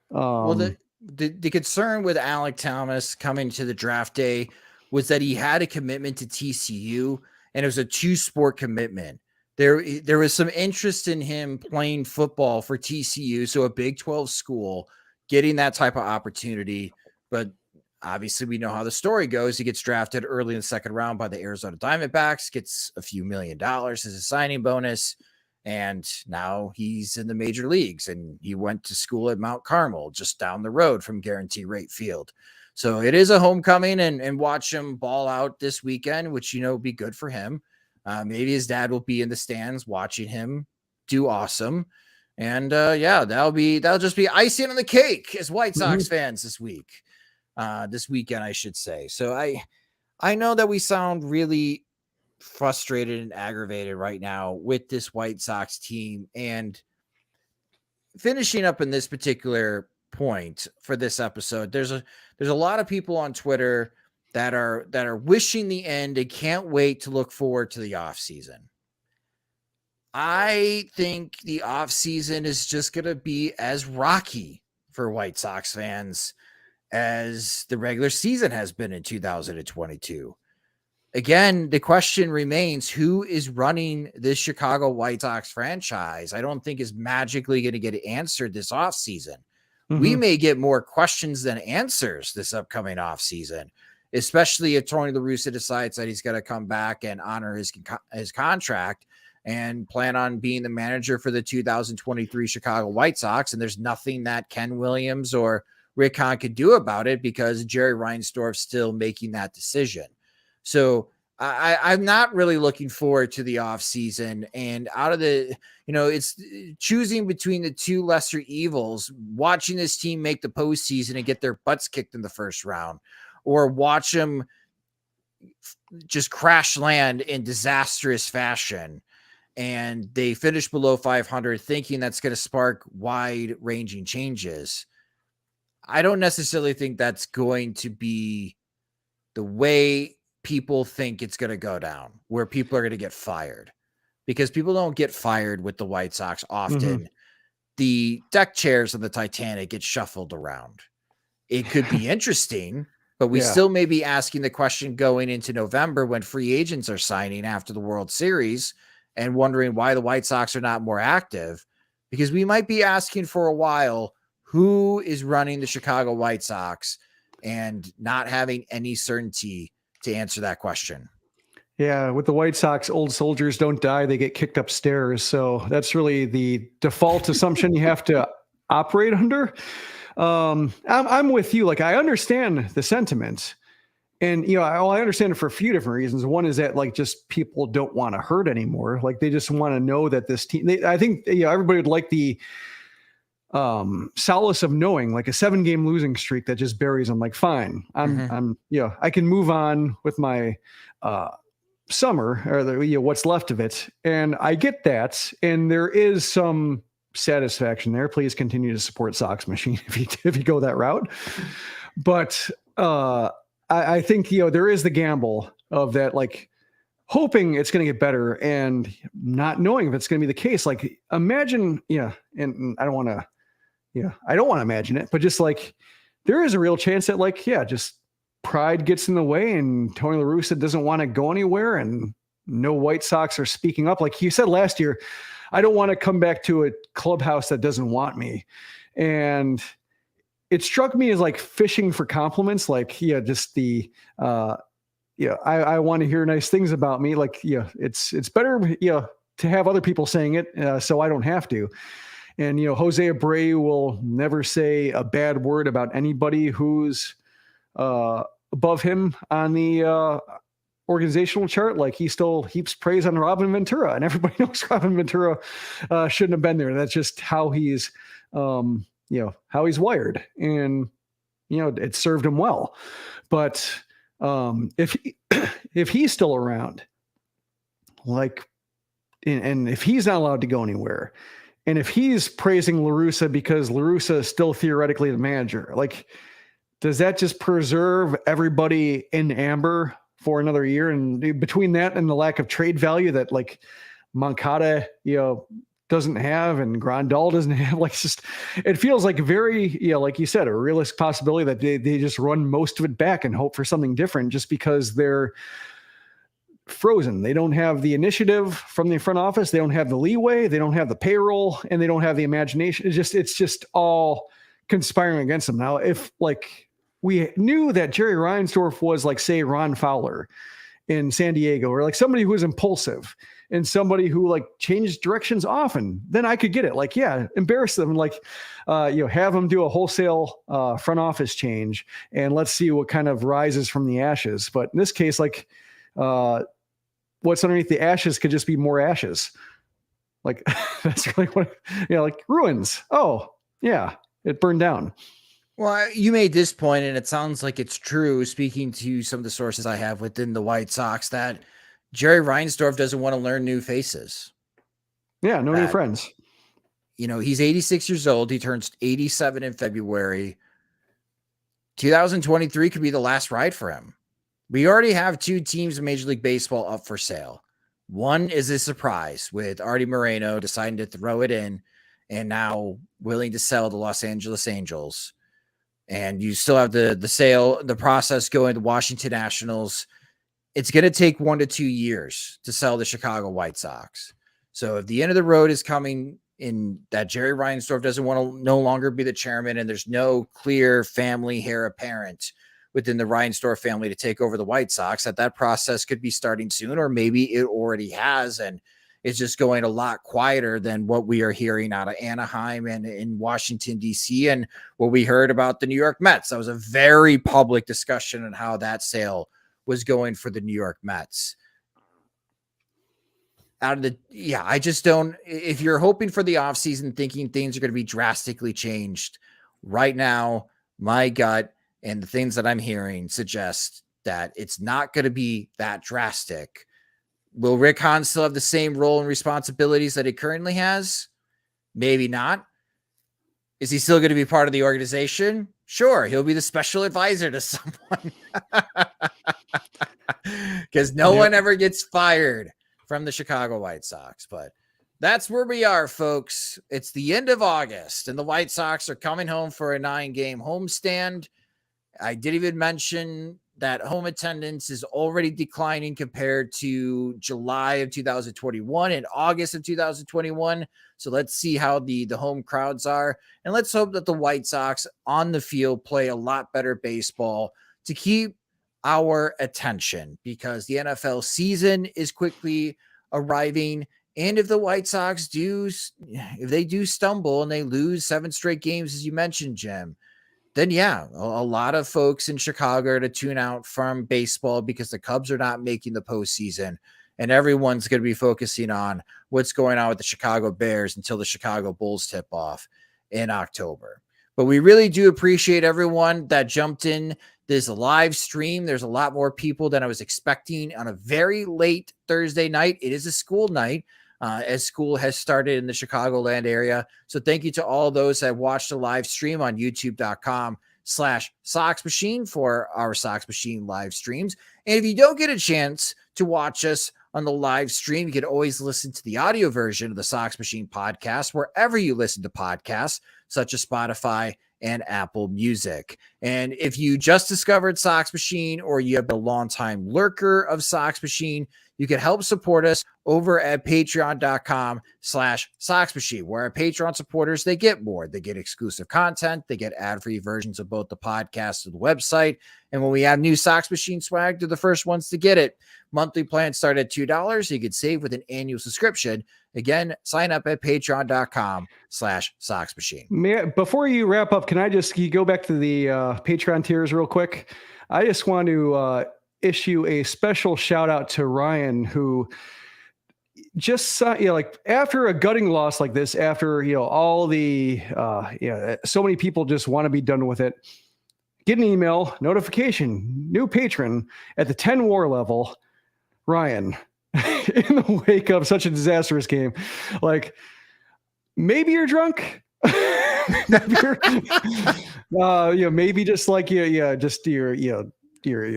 Well, the concern with Alec Thomas coming to the draft day was that he had a commitment to TCU, and it was a 2-sport commitment. There was some interest in him playing football for TCU, so a Big 12 school, getting that type of opportunity. But obviously we know how the story goes. He gets drafted early in the second round by the Arizona Diamondbacks, gets a few $1 million as a signing bonus, and now he's in the major leagues, and he went to school at Mount Carmel, just down the road from Guarantee Rate Field. So it is a homecoming, and watch him ball out this weekend, which, will be good for him. Maybe his dad will be in the stands watching him do awesome. And that'll just be icing on the cake as White Sox fans this weekend, I should say. So I know that we sound really frustrated and aggravated right now with this White Sox team, and finishing up in this particular point for this episode, there's a lot of people on Twitter that are wishing the end and can't wait to look forward to the off season. I think the off season is just going to be as rocky for White Sox fans as the regular season has been in 2022. Again, the question remains, who is running this Chicago White Sox franchise? I don't think is magically going to get answered this offseason. We may get more questions than answers this upcoming offseason, especially if Tony La Russa decides that he's going to come back and honor his contract and plan on being the manager for the 2023 Chicago White Sox. And there's nothing that Ken Williams or Rick Hahn could do about it because Jerry Reinsdorf's still making that decision. So I'm not really looking forward to the off season, and out of the, it's choosing between the two lesser evils, watching this team make the postseason and get their butts kicked in the first round, or watch them just crash land in disastrous fashion. And they finish below 500 thinking that's going to spark wide ranging changes. I don't necessarily think that's going to be the way people think it's going to go down, where people are going to get fired, because people don't get fired with the White Sox often. The deck chairs of the Titanic get shuffled around. It could be interesting, but we still may be asking the question going into November when free agents are signing after the World Series and wondering why the White Sox are not more active, because we might be asking for a while who is running the Chicago White Sox and not having any certainty to answer that question. Yeah, with the White Sox, old soldiers don't die, they get kicked upstairs. So that's really the default assumption you have to operate under. I'm with you. Like, I understand the sentiment, and I understand it for a few different reasons. One is that like just people don't want to hurt anymore. Like they just want to know that this team. I think everybody would like the solace of knowing like a 7-game losing streak that just buries them. Like, fine, I'm I can move on with my summer or what's left of it, and I get that, and there is some satisfaction there. Please continue to support Sox Machine if you go that route. But I think there is the gamble of that, like hoping it's going to get better and not knowing if it's going to be the case. Like, imagine, and I don't want to imagine it, but just like there is a real chance that just pride gets in the way and Tony La Russa doesn't want to go anywhere and no White Sox are speaking up. Like he said last year, I don't want to come back to a clubhouse that doesn't want me. And it struck me as like fishing for compliments. Like, yeah, just the, I want to hear nice things about me. Like, yeah, it's better, to have other people saying it, so I don't have to. And, Jose Abreu will never say a bad word about anybody who's above him on the organizational chart. Like he still heaps praise on Robin Ventura, and everybody knows Robin Ventura shouldn't have been there. That's just how he's, how he's wired. And, it served him well. But if he's still around, like, and if he's not allowed to go anywhere, and if he's praising La Russa because La Russa is still theoretically the manager, like, does that just preserve everybody in amber for another year? And between that and the lack of trade value that like Moncada, doesn't have and Grandal doesn't have, like, it's just, it feels like very, like you said, a realistic possibility that they just run most of it back and hope for something different just because they're frozen. They don't have the initiative from the front office. They don't have the leeway. They don't have the payroll, and they don't have the imagination. It's just all conspiring against them. Now, if like we knew that Jerry Reinsdorf was like, say, Ron Fowler in San Diego, or like somebody who was impulsive and somebody who like changed directions often, then I could get it. Like, yeah, embarrass them. Like, have them do a wholesale front office change and let's see what kind of rises from the ashes. But in this case, like, what's underneath the ashes could just be more ashes. Like that's really what, like ruins. Oh yeah, it burned down. Well, you made this point, and it sounds like it's true, speaking to some of the sources I have within the White Sox, that Jerry Reinsdorf doesn't want to learn new faces. Yeah, no new friends. He's 86 years old. He turns 87 in February. 2023 could be the last ride for him. We already have two teams in Major League Baseball up for sale. One is a surprise with Artie Moreno deciding to throw it in and now willing to sell the Los Angeles Angels. And you still have the process going to Washington Nationals. It's going to take 1 to 2 years to sell the Chicago White Sox. So if the end of the road is coming in that Jerry Reinsdorf doesn't want to no longer be the chairman, and there's no clear family heir apparent within the Reinsdorf family to take over the White Sox, that process could be starting soon, or maybe it already has, and it's just going a lot quieter than what we are hearing out of Anaheim and in Washington, D.C., and what we heard about the New York Mets. That was a very public discussion on how that sale was going for the New York Mets. I just don't, if you're hoping for the offseason thinking things are going to be drastically changed right now, my gut and the things that I'm hearing suggest that it's not going to be that drastic. Will Rick Hahn still have the same role and responsibilities that he currently has? Maybe not. Is he still going to be part of the organization? Sure. He'll be the special advisor to someone. Because no one ever gets fired from the Chicago White Sox. But that's where we are, folks. It's the end of August, and the White Sox are coming home for a 9-game homestand. I did even mention that home attendance is already declining compared to July of 2021 and August of 2021. So let's see how the home crowds are. And let's hope that the White Sox on the field play a lot better baseball to keep our attention, because the NFL season is quickly arriving. And if the White Sox do stumble and they lose 7 straight games, as you mentioned, Jim, then yeah, a lot of folks in Chicago are to tune out from baseball because the Cubs are not making the postseason, and everyone's going to be focusing on what's going on with the Chicago Bears until the Chicago Bulls tip off in October. But we really do appreciate everyone that jumped in this live stream. There's a lot more people than I was expecting on a very late Thursday night. It is a school night. As school has started in the Chicagoland area. So thank you to all those that watched the live stream on youtube.com/Sox Machine for our Sox Machine live streams. And if you don't get a chance to watch us on the live stream, you can always listen to the audio version of the Sox Machine podcast wherever you listen to podcasts, such as Spotify and Apple Music. And if you just discovered Sox Machine or you have been a longtime lurker of Sox Machine, you can help support us over at patreon.com/Sox Machine, where our Patreon supporters, they get more. They get exclusive content. They get ad-free versions of both the podcast and the website. And when we have new Sox Machine swag, they're the first ones to get it. Monthly plans start at $2. You can save with an annual subscription. Again, sign up at patreon.com/Sox Machine. Before you wrap up, can you go back to the Patreon tiers real quick? I just want to issue a special shout out to Ryan, who just like after a gutting loss like this, after all the so many people just want to be done with it, get an email notification, new patron at the 10 WAR level. Ryan, in the wake of such a disastrous game, like maybe you're drunk. Maybe just like you're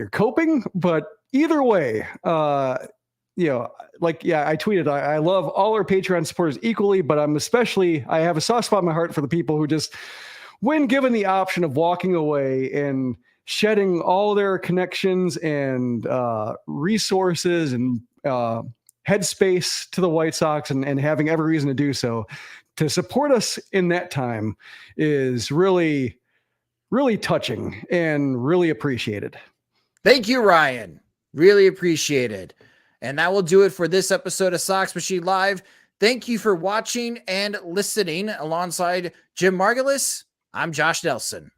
coping, but either way, I tweeted, I love all our Patreon supporters equally, but I have a soft spot in my heart for the people who just, when given the option of walking away and shedding all their connections and resources and headspace to the White Sox and having every reason to do so, to support us in that time is really, really touching and really appreciated. Thank you, Ryan. Really appreciate it. And that will do it for this episode of Sox Machine Live. Thank you for watching and listening. Alongside Jim Margulis, I'm Josh Nelson.